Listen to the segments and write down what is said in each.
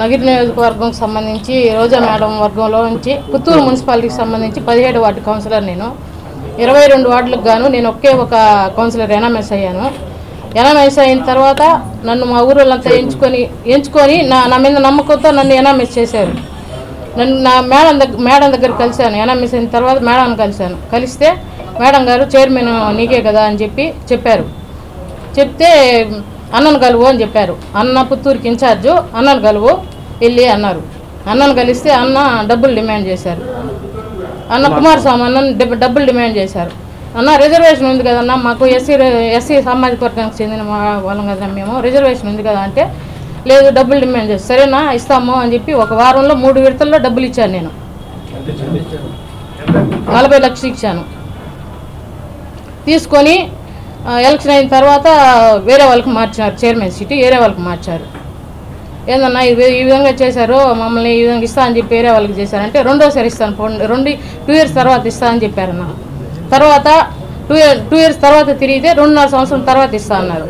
నగిరి నియోజకవర్గం సంబంధించి రోజా మేడం వర్గంలో నుంచి పుత్తూరు మున్సిపాలిటీకి సంబంధించి 17 వార్డు కౌన్సిలర్ నేను 22 వార్డులకు గాను నేను ఒకే ఒక కౌన్సిలర్ ఎనామెస్ అయ్యాను. ఎనామెస్ అయిన తర్వాత నన్ను మా ఊరోళ్ళంతా ఎంచుకొని నా మీద నమ్మకంతో నన్ను ఎనామెస్ చేశారు. నన్ను నా మేడం దగ్గర కలిశాను. ఎనామెస్ అయిన తర్వాత మేడం కలిస్తే మేడం గారు చైర్మన్ నీకే కదా అని చెప్పారు. చెప్తే అన్నను కలువు అని చెప్పారు. అన్న పుత్తూరుకి ఇన్ఛార్జు, అన్నను కలువు వెళ్ళి అన్నారు. అన్నను కలిస్తే అన్న డబ్బులు డిమాండ్ చేశారు. అన్న కుమారస్వామి అన్నను డబ్బులు డిమాండ్ చేశారు. అన్న రిజర్వేషన్ ఉంది కదన్నా, మాకు ఎస్సీ సామాజిక వర్గానికి చెందిన వాళ్ళం కదా, మేము రిజర్వేషన్ ఉంది కదా అంటే లేదు డబ్బులు డిమాండ్ చేస్తారు. సరేనా ఇస్తాము అని చెప్పి ఒక వారంలో 3 విడతల్లో డబ్బులు ఇచ్చాను. నేను 40 లక్షలు ఇచ్చాను. తీసుకొని ఎలక్షన్ అయిన తర్వాత వేరే వాళ్ళకి మార్చారు. చైర్మన్ సీటు వేరే వాళ్ళకి మార్చారు. ఏందన్నా ఈ విధంగా చేశారు, మమ్మల్ని ఈ విధంగా ఇస్తా అని చెప్పి వేరే వాళ్ళకి చేశారంటే రెండోసారి ఇస్తాను 2 ఇయర్స్ తర్వాత ఇస్తా అని చెప్పారన్న. తర్వాత 2 ఇయర్స్ తర్వాత తిరిగితే 2.5 సంవత్సరం తర్వాత ఇస్తా అన్నారు.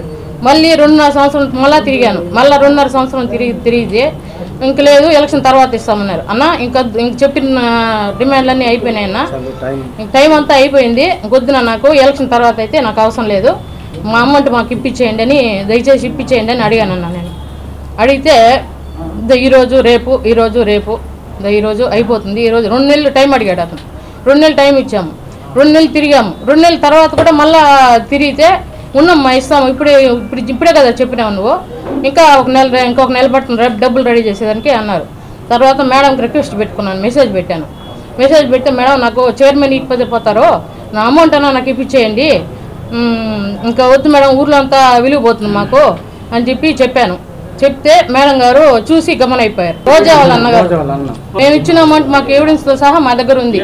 మళ్ళీ 2.5 సంవత్సరం మళ్ళీ తిరిగాను. మళ్ళీ 2.5 సంవత్సరం తిరిగితే ఇంక లేదు ఎలక్షన్ తర్వాత ఇస్తామన్నారు. అన్న ఇంక చెప్పిన డిమాండ్లన్నీ అయిపోయినాయి అన్న, ఇంక టైం అంతా అయిపోయింది, ఇంకొద్దున నాకు ఎలక్షన్ తర్వాత అయితే నాకు అవసరం లేదు, మా అమౌంట్ మాకు ఇప్పించేయండి అని, దయచేసి ఇప్పించేయండి అని అడిగానన్నా. నేను అడిగితే ఈరోజు రేపు ఈరోజు అయిపోతుంది, ఈరోజు 2 నెలలు టైం అడిగాడు అతను. 2 నెలలు టైం ఇచ్చాము, 2 నెలలు తిరిగాము. 2 నెలల తర్వాత కూడా మళ్ళీ తిరిగితే ఉన్నామ్మా ఇస్తాము, ఇప్పుడే కదా చెప్పినావు నువ్వు, ఇంకొక నెల పట్టిన డబ్బులు రెడీ చేసేదానికి అన్నారు. తర్వాత మేడంకి రిక్వెస్ట్ పెట్టుకున్నాను, మెసేజ్ పెడితే మేడం నాకు చైర్మన్ ఇచ్చిపోతారు, నా అమౌంట్ అన్నా నాకు ఇప్పించేయండి, ఇంకా వద్దు మేడం ఊర్లో అంతా విలువపోతుంది మాకు అని చెప్పాను. చెప్తే మేడం గారు చూసి గమనైపోయారు. రోజా వాళ్ళ అన్నగారు మేము ఇచ్చిన అమౌంట్ మాకు ఎవిడెన్స్తో సహా మా దగ్గర ఉంది.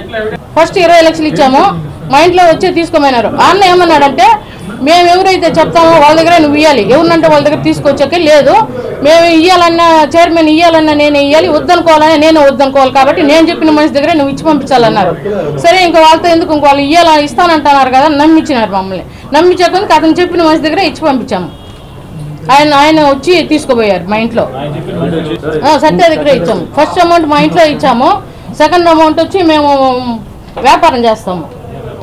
ఫస్ట్ 20 లక్షలు ఇచ్చాము, మా ఇంట్లో వచ్చి తీసుకోమన్నారు. అన్న ఏమన్నాడంటే మేము ఎవరైతే చెప్తామో వాళ్ళ దగ్గర నువ్వు ఇవ్వాలి, ఎవరినంటే వాళ్ళ దగ్గర తీసుకొచ్చాక లేదు, మేము ఇవ్వాలన్నా చైర్మన్ ఇవ్వాలన్నా నేనే ఇవ్వాలి, వద్దనుకోవాలన్నా నేనే వద్దనుకోవాలి, కాబట్టి నేను చెప్పిన మనిషి దగ్గర నువ్వు ఇచ్చి పంపించాలన్నారు. సరే ఇంకా వాళ్ళతో ఎందుకు వాళ్ళు ఇస్తానంటున్నారు కదా నమ్మించినారు. మమ్మల్ని నమ్మించాక అతను చెప్పిన మనిషి దగ్గర ఇచ్చి పంపించాము. ఆయన వచ్చి తీసుకుపోయారు మా ఇంట్లో. సత్య దగ్గర ఇచ్చాము. ఫస్ట్ అమౌంట్ మా ఇంట్లో ఇచ్చాము, సెకండ్ అమౌంట్ వచ్చి మేము వ్యాపారం చేస్తాము,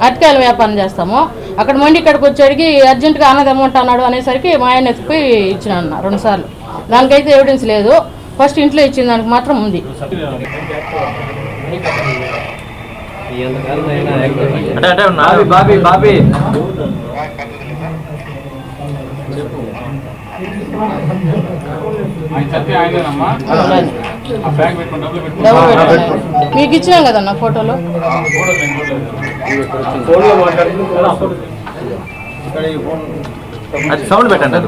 అరటికాయల వ్యాపారం చేస్తాము. అక్కడ మండి ఇక్కడికి వచ్చి అడిగి అర్జెంటుగా అన్నది అమౌంట్ అన్నాడు అనేసరికి మా ఆయన ఎత్తిపోయి ఇచ్చినాను 2 సార్లు. దానికైతే ఎవిడెన్స్ లేదు, ఫస్ట్ ఇంట్లో ఇచ్చిన దానికి మాత్రం ఉంది. మీకు ఇచ్చినాం కదన్నా ఫోటోలు. సౌండ్ పెట్టండి.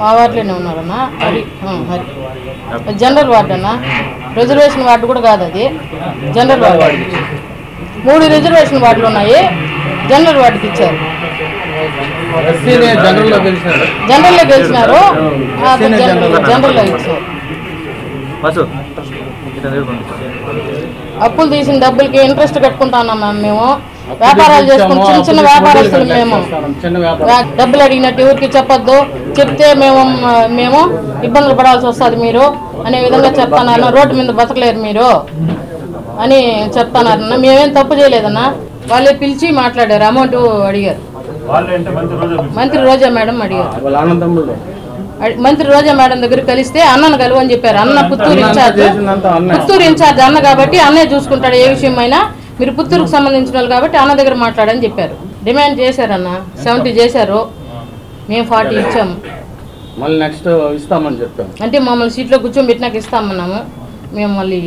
మా వార్డులోనే ఉన్నారన్నా. హరి జనరల్ వార్డు అన్నా, రిజర్వేషన్ వార్డు కూడా కాదు, అది జనరల్ వార్డు. 3 రిజర్వేషన్ వార్డులు ఉన్నాయి, జనరల్ వార్డుకి ఇచ్చారు. జనరల్లో గెలిచినారు, జనరల్లో ఇచ్చారు. అప్పులు తీసిన డబ్బులకి ఇంట్రెస్ట్ కట్టుకుంటున్నాం మేము. వ్యాపారాలు చేసుకుని చిన్న వ్యాపారస్తులు మేము. డబ్బులు అడిగినట్టు ఎవరికి చెప్పొద్దు, చెప్తే మేము ఇబ్బందులు పడాల్సి వస్తుంది మీరు అనే విధంగా చెప్తానన్నా. రోడ్డు మీద బతకలేరు మీరు అని చెప్తానన్న. మేమేం తప్పు చేయలేదన్నా, వాళ్ళే పిలిచి మాట్లాడారు, అమౌంట్ అడిగారు. మంత్రి రోజా మేడం అడిగారు. మంత్రి రోజా మేడం దగ్గర కలిస్తే అన్నను కలువు అని చెప్పారు. అన్న పుత్తూరు ఇన్ఛార్జ్ అన్న కాబట్టి అన్నయ్య చూసుకుంటాడు ఏ విషయమైనా, మీరు పుత్తూరుకు సంబంధించిన వాళ్ళు కాబట్టి అన్న దగ్గర మాట్లాడని చెప్పారు. డిమాండ్ చేశారన్న, 70 చేశారు, మేము 40 ఇచ్చాము. మళ్ళీ నెక్స్ట్ ఇస్తామని చెప్పాము. అంటే మమ్మల్ని సీట్లో కూర్చోబెట్టినాక ఇస్తామన్నాము. మేము మళ్ళీ